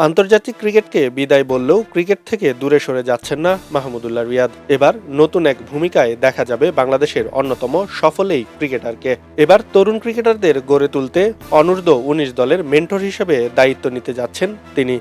আন্তর্জাতিক ক্রিকেটকে বিদায় বললেও ক্রিকেট থেকে দূরে সরে যাচ্ছেন না মাহমুদুল্লাহ রিয়াদ। এবার নতুন এক ভূমিকায় দেখা যাবে বাংলাদেশের অন্যতম সফল এই ক্রিকেটারকে। এবার তরুণ ক্রিকেটারদের গড়ে তুলতে অনূর্ধ্ব ১৯ দলের মেন্টর হিসেবে দায়িত্ব নিতে যাচ্ছেন তিনি।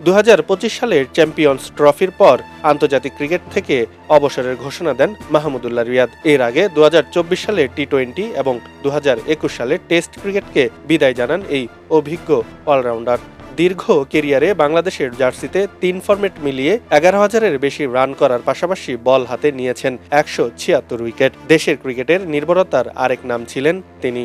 ২০২৫ সালের চ্যাম্পিয়ন্স ট্রফির পর আন্তর্জাতিক ক্রিকেট থেকে অবসরের ঘোষণা দেন মাহমুদুল্লাহ রিয়াদ। এর আগে ২০২৪ সালে টি-20 এবং ২০২১ সালে টেস্ট ক্রিকেটকে বিদায় জানান এই অভিজ্ঞ অলরাউন্ডার। দীর্ঘ কেরিয়ারে বাংলাদেশের জার্সিতে ৩ ফরম্যাট মিলিয়ে ১১,০০০-এর বেশি রান করার পাশাপাশি বল হাতে নিয়েছেন ১৭৬ উইকেট। দেশের ক্রিকেটের নির্ভরতার আরেক নাম ছিলেন তিনি।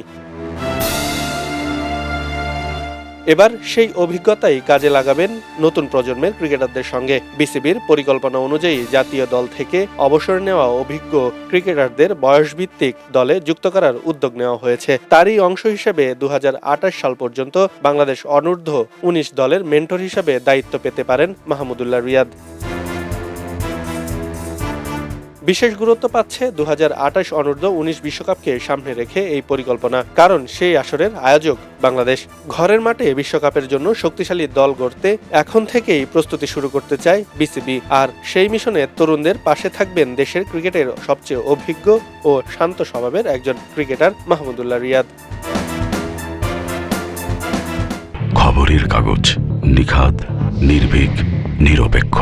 এবার সেই অভিজ্ঞতাই কাজে লাগাবেন নতুন প্রজন্মের ক্রিকেটারদের সঙ্গে। বিসিবির পরিকল্পনা অনুযায়ী জাতীয় দল থেকে অবসর নেওয়া অভিজ্ঞ ক্রিকেটারদের বয়সভিত্তিক দলে যুক্ত করার উদ্যোগ নেওয়া হয়েছে। তারই অংশ হিসেবে ২০২৮ সাল পর্যন্ত বাংলাদেশ অনূর্ধ্ব ১৯ দলের মেন্টর হিসেবে দায়িত্ব পেতে পারেন মাহমুদুল্লাহ রিয়াদ। বিশেষ গুরুত্ব পাচ্ছে ২০২৮ অনূর্ধ্ব ১৯ বিশ্বকাপকে সামনে রেখে এই পরিকল্পনা, কারণ সেই আসরের আয়োজক বাংলাদেশ। ঘরের মাঠে বিশ্বকাপের জন্য শক্তিশালী দল গড়তে এখন থেকেই প্রস্তুতি শুরু করতে চায় বিসিবি। আর সেই মিশনে তরুণদের পাশে থাকবেন দেশের ক্রিকেটের সবচেয়ে অভিজ্ঞ ও শান্ত স্বভাবের একজন ক্রিকেটার মাহমুদুল্লাহ রিয়াদ। খবরের কাগজ, নিখাত, নির্ভীক, নিরপেক্ষ।